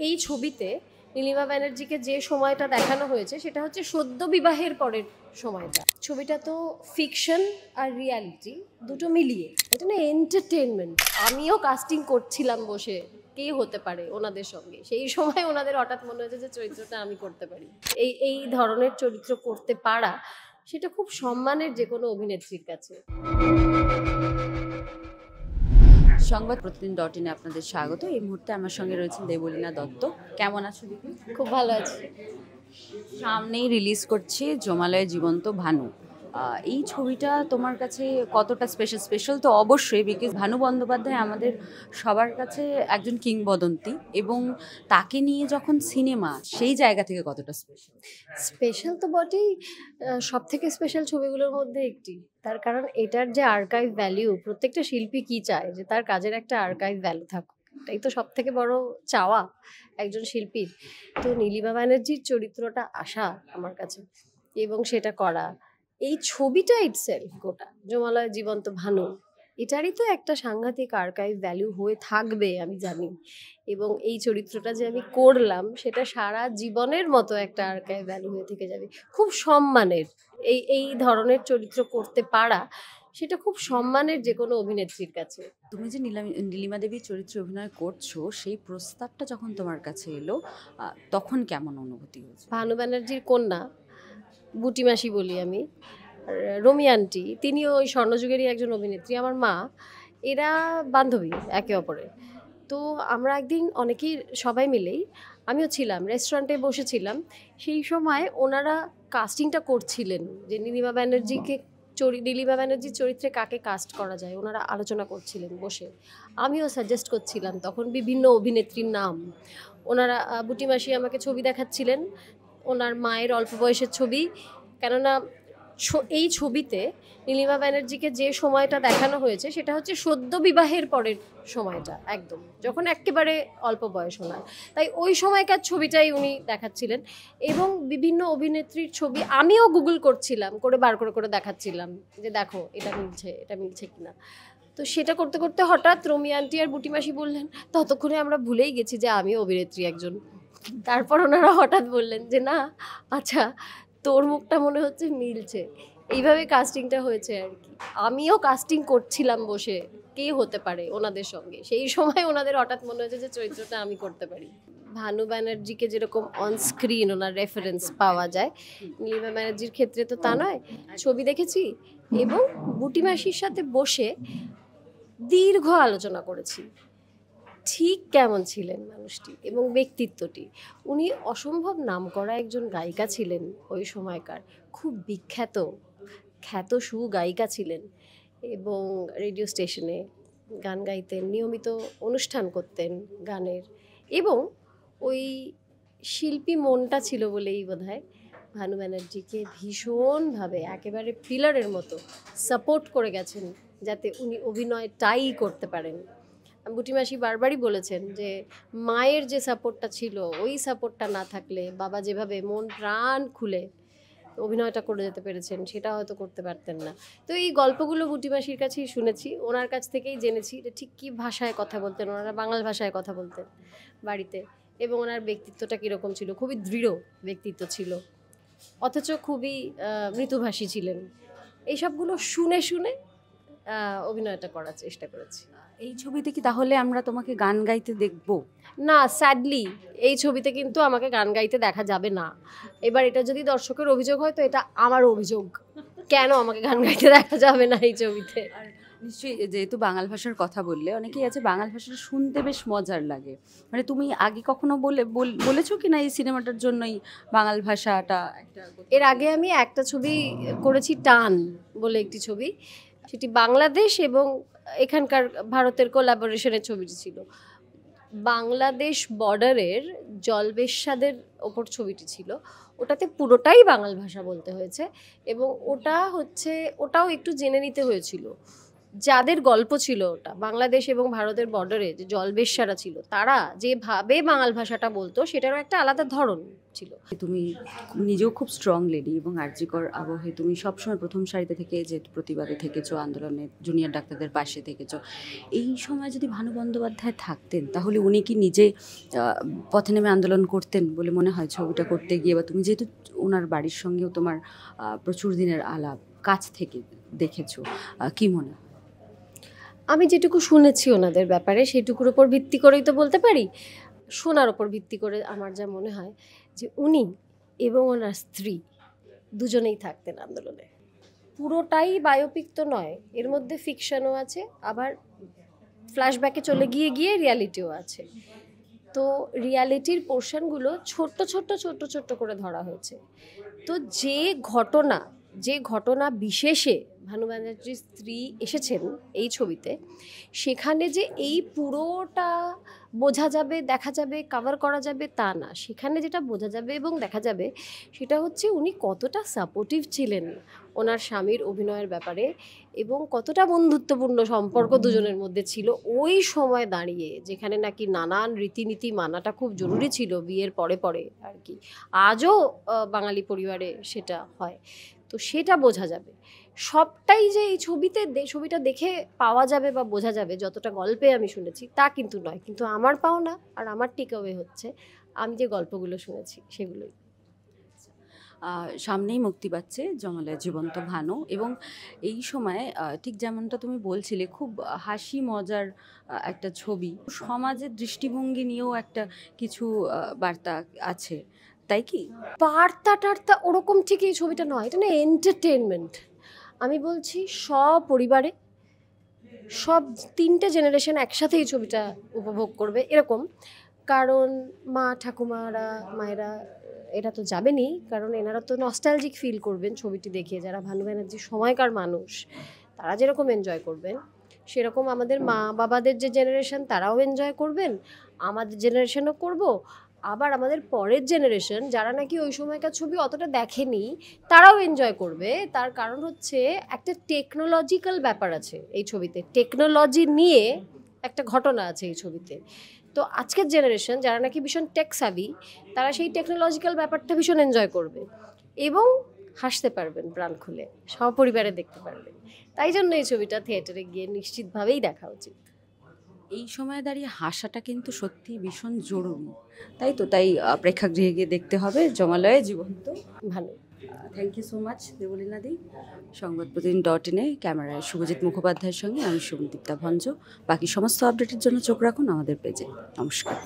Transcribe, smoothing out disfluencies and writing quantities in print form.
এই ছবিতে নীলিমা ব্যানার্জিকে যে সময়টা দেখানো হয়েছে সেটা হচ্ছে সদ্য বিবাহের পরের সময়টা। ছবিটা তো ফিকশন আর রিয়ালিটি দুটো মিলিয়ে, এটা না এন্টারটেনমেন্ট। আমিও কাস্টিং করছিলাম বসে কে হতে পারে ওনাদের সঙ্গে, সেই সময় ওনাদের হঠাৎ মনে হয়েছে যে চরিত্রটা আমি করতে পারি। এই ধরনের চরিত্র করতে পারা সেটা খুব সম্মানের যে কোনো অভিনেত্রীর কাছে। সংবাদ প্রতিদিন .in আপনাদের স্বাগত। এই মুহূর্তে আমার সঙ্গে রয়েছেন দেবলীনা দত্ত। কেমন আছো দিদি? খুব ভালো আছি। সামনেই রিলিজ করছে জমালয়ে জীবন্ত ভানু। এই ছবিটা তোমার কাছে কতটা স্পেশাল? তো অবশ্যই, বিকজ ভানু বন্দ্যোপাধ্যায় আমাদের সবার কাছে একজন কিংবদন্তি, এবং তাকে নিয়ে যখন সিনেমা, সেই জায়গা থেকে কতটা স্পেশাল তো বটেই, সব থেকে স্পেশাল ছবিগুলোর মধ্যে একটি। তার কারণ এটার যে আর্কাইভ ভ্যালিউ, প্রত্যেকটা শিল্পী কি চায় যে তার কাজের একটা আর্কাইভ ভ্যালু থাকুক, এটাই তো সব থেকে বড় চাওয়া একজন শিল্পীর। তো নীলিমা ব্যানার্জির চরিত্রটা আসা আমার কাছে এবং সেটা করা, এই ছবিটা ইটসেলফ গোটা জমালয় জীবন্ত ভানু, এটারই তো একটা সাংঘাতিক আর্কাইভ ভ্যালু হয়ে থাকবে আমি জানি। এবং এই চরিত্রটা যে আমি করলাম সেটা সারা জীবনের মতো একটা আর্কাইভ ভ্যালু হয়ে থেকে যাবে, খুব সম্মানের। এই ধরনের চরিত্র করতে পারা সেটা খুব সম্মানের যে কোনো অভিনেত্রীর কাছে। তুমি যে নীলিমা দেবীর চরিত্রে অভিনয় করছো, সেই প্রস্তাবটা যখন তোমার কাছে এলো, তখন কেমন অনুভূতি হয়েছে? ভানু ব্যানার্জির কন্যা, বুটিমাসি বলি আমি, রমি আন্টি, তিনিও ওই স্বর্ণযুগেরই একজন অভিনেত্রী, আমার মা, এরা বান্ধবী একে অপরের। তো আমরা একদিন অনেকেই সবাই মিলেই, আমিও ছিলাম, রেস্টুরেন্টে বসেছিলাম, সেই সময় ওনারা কাস্টিংটা করছিলেন যে নীলিমা ব্যানার্জির চরিত্রে কাকে কাস্ট করা যায়, ওনারা আলোচনা করছিলেন বসে। আমিও সাজেস্ট করছিলাম তখন বিভিন্ন অভিনেত্রীর নাম। ওনারা, বুটিমাসি আমাকে ছবি দেখাচ্ছিলেন, ওনার মায়ের অল্প বয়সের ছবি, কেননা এই ছবিতে নীলিমা ব্যানার্জিকে যে সময়টা দেখানো হয়েছে সেটা হচ্ছে সদ্য বিবাহের পরের সময়টা, একদম যখন একেবারে অল্প বয়স ওনার, তাই ওই সময়কার ছবিটাই উনি দেখাচ্ছিলেন। এবং বিভিন্ন অভিনেত্রীর ছবি আমিও গুগল করছিলাম, করে বার করে দেখাচ্ছিলাম যে দেখো এটা মিলছে কিনা। তো সেটা করতে করতে হঠাৎ রমি আন্টি আর বুটিমাসি বললেন, ততক্ষণে আমরা ভুলেই গেছি যে আমি অভিনেত্রী একজন। তারপর ওনারা হঠাৎ বললেন যে না, আচ্ছা তোর মুখটা মনে হচ্ছে মিলছে। এইভাবে কাস্টিংটা হয়েছে আর কি। আমিও কাস্টিং করছিলাম বসে কে হতে পারে ওনাদের সঙ্গে, সেই সময় ওনাদের হঠাৎ মনে হয়েছে যে চরিত্রটা আমি করতে পারি। ভানু ব্যানার্জিকে যেরকম অন স্ক্রিন ওনার রেফারেন্স পাওয়া যায়, নীলিমা ব্যানার্জির ক্ষেত্রে তো তা নয়। ছবি দেখেছি এবং বুটিমাসির সাথে বসে দীর্ঘ আলোচনা করেছি ঠিক কেমন ছিলেন মানুষটি এবং ব্যক্তিত্বটি। উনি অসম্ভব নামকরা একজন গায়িকা ছিলেন, ওই সময়কার খুব খ্যাত সুগায়িকা ছিলেন, এবং রেডিও স্টেশনে গান গাইতেন, নিয়মিত অনুষ্ঠান করতেন গানের, এবং ওই শিল্পী মনটা ছিল বলেই বোধহয় ভানু ব্যানার্জিকে ভীষণভাবে একেবারে পিলারের মতো সাপোর্ট করে গেছেন যাতে উনি অভিনয়টাই করতে পারেন। বুটিমাসি বারবারই বলেছেন যে মায়ের যে সাপোর্টটা ছিল, ওই সাপোর্টটা না থাকলে বাবা যেভাবে মন প্রাণ খুলে অভিনয়টা করে যেতে পেরেছেন সেটা হয়তো করতে পারতেন না। তো এই গল্পগুলো বুটিমাসির কাছেই শুনেছি, ওনার কাছ থেকেই জেনেছি যে ঠিক কী ভাষায় কথা বলতেন ওনারা, বাংলা ভাষায় কথা বলতেন বাড়িতে, এবং ওনার ব্যক্তিত্বটা কীরকম ছিল, খুবই দৃঢ় ব্যক্তিত্ব ছিল, অথচ খুবই মৃদুভাষী ছিলেন। এইসবগুলো শুনে অভিনয়টা করার চেষ্টা করেছি। এই ছবিতে কি তাহলে আমরা তোমাকে গান গাইতে দেখবো? না, স্যাডলি এই ছবিতে কিন্তু আমাকে গান গাইতে দেখা যাবে না। এবার এটা যদি দর্শকের অভিযোগ হয় তো এটা আমার অভিযোগ, কেন আমাকে গান গাইতে দেখা যাবে না এই ছবিতে। নিশ্চয়ই, যেহেতু বাংলা ভাষার কথা বললে, অনেকেই আছে বাংলা ভাষাটা শুনতে বেশ মজার লাগে, মানে তুমি আগে কখনো বলেছো কি না এই সিনেমাটার জন্যই বাংলা ভাষাটা? এর আগে আমি একটা ছবি করেছি, টান বলে একটি ছবি, সেটি বাংলাদেশ এবং এখানকার ভারতের কোলাবোরেশনের ছবিটি ছিল। বাংলাদেশ বর্ডারের জলবেশ্বাদের ওপর ছবিটি ছিল, ওটাতে পুরোটাই বাংলা ভাষা বলতে হয়েছে, এবং ওটাও একটু জেনে নিতে হয়েছিল যাদের গল্প ছিল ওটা বাংলাদেশ এবং ভারতের বর্ডারে যে জলবেশ্যারা ছিল, তারা যেভাবে বাঙাল ভাষাটা বলতো সেটারও একটা আলাদা ধরন ছিল। তুমি নিজেও খুব স্ট্রং লেডি এবং আরজিকর আবহে তুমি সবসময় প্রথম সারিতে থেকে যেহেতু প্রতিবাদে থেকেছো, আন্দোলনে জুনিয়র ডাক্তারদের পাশে থেকেছো, এই সময় যদি ভানু বন্দ্যোপাধ্যায় থাকতেন তাহলে উনি কি নিজে পথে নেমে আন্দোলন করতেন বলে মনে হয় ছবিটা করতে গিয়ে? বা তুমি যেহেতু ওনার বাড়ির সঙ্গেও তোমার প্রচুর দিনের আলাপ, কাছ থেকে দেখেছো, কি মনে হয়? আমি যেটুকু শুনেছি ওনাদের ব্যাপারে সেটুকুর ওপর ভিত্তি করেই তো বলতে পারি। শোনার ওপর ভিত্তি করে আমার যা মনে হয় যে উনি এবং ওনার স্ত্রী দুজনেই থাকতেন আন্দোলনে। পুরোটাই বায়োপিক তো নয়, এর মধ্যে ফিকশনও আছে, আবার ফ্ল্যাশব্যাকে চলে গিয়ে গিয়ে রিয়ালিটিও আছে। তো রিয়ালিটির পোর্শনগুলো ছোট্ট ছোট্ট ছোট্ট ছোট্ট করে ধরা হয়েছে। তো যে ঘটনা বিশেষে ভানু ব্যানার্জির স্ত্রী এসেছেন এই ছবিতে, সেখানে যে এই পুরোটা বোঝা যাবে, দেখা যাবে, কভার করা যাবে তা না। সেখানে যেটা বোঝা যাবে এবং দেখা যাবে সেটা হচ্ছে উনি কতটা সাপোর্টিভ ছিলেন ওনার স্বামীর অভিনয়ের ব্যাপারে, এবং কতটা বন্ধুত্বপূর্ণ সম্পর্ক দুজনের মধ্যে ছিল ওই সময় দাঁড়িয়ে, যেখানে নাকি নানান রীতিনীতি মানাটা খুব জরুরি ছিল বিয়ের পরে পরে আর কি। আজও বাঙালি পরিবারে সেটা হয়। তো সেটা বোঝা যাবে। সবটাই যে এই ছবিটা দেখে পাওয়া যাবে বা বোঝা যাবে যতটা গল্পে আমি শুনেছি তা কিন্তু নয়। কিন্তু আমার পাওনা আর আমার টেক অ্যাওয়ে হচ্ছে আমি যে গল্পগুলো শুনেছি সেগুলোই। সামনেই মুক্তি পাচ্ছে জমালয়ের জীবন্ত ভানু, এবং এই সময় ঠিক যেমনটা তুমি বলছিলে খুব হাসি মজার একটা ছবি, সমাজের দৃষ্টিভঙ্গি নিয়েও একটা কিছু বার্তা আছে, তাই কি? বার্তা টার্তা ওরকম ঠিক এই ছবিটা নয়, এটা না এন্টারটেনমেন্ট। আমি বলছি সপরিবারে সব 3টে জেনারেশন একসাথে এই ছবিটা উপভোগ করবে এরকম। কারণ মা ঠাকুমারা মায়েরা এরা তো যাবেনই, কারণ এনারা তো নস্টালজিক ফিল করবেন ছবিটি দেখে। যারা ভানু ব্যানার্জির সময়কার মানুষ তারা যেরকম এনজয় করবেন, সেরকম আমাদের মা বাবাদের যে জেনারেশন তারাও এনজয় করবেন, আমাদের জেনারেশনও করব। আবার আমাদের পরের জেনারেশন যারা নাকি ওই সময়কার ছবি অতটা দেখেনি তারাও এনজয় করবে। তার কারণ হচ্ছে একটা টেকনোলজিক্যাল ব্যাপার আছে এই ছবিতে, টেকনোলজি নিয়ে একটা ঘটনা আছে এই ছবিতে। তো আজকের জেনারেশন যারা নাকি ভীষণ টেক সাভি, তারা সেই টেকনোলজিক্যাল ব্যাপারটা ভীষণ এনজয় করবে এবং হাসতে পারবেন প্রাণ খুলে, সপরিবারে দেখতে পারবেন। তাই জন্য এই ছবিটা থিয়েটারে গিয়ে নিশ্চিতভাবেই দেখা উচিত। এই সময় দাঁড়িয়ে হাসাটা কিন্তু সত্যি ভীষণ জরুরি, তাই তো? তাই প্রেক্ষাগৃহে গিয়ে দেখতে হবে জমালয়ে জীবন্ত ভালো। থ্যাংক ইউ সো মাচ দেবলীনাদি। সংবাদ প্রতিদিন.in ক্যামেরায় শুভজিৎ মুখোপাধ্যায়ের সঙ্গে আমি শুভদীপ্তা ভঞ্জ। বাকি সমস্ত আপডেটের জন্য চোখ রাখুন আমাদের পেজে। নমস্কার।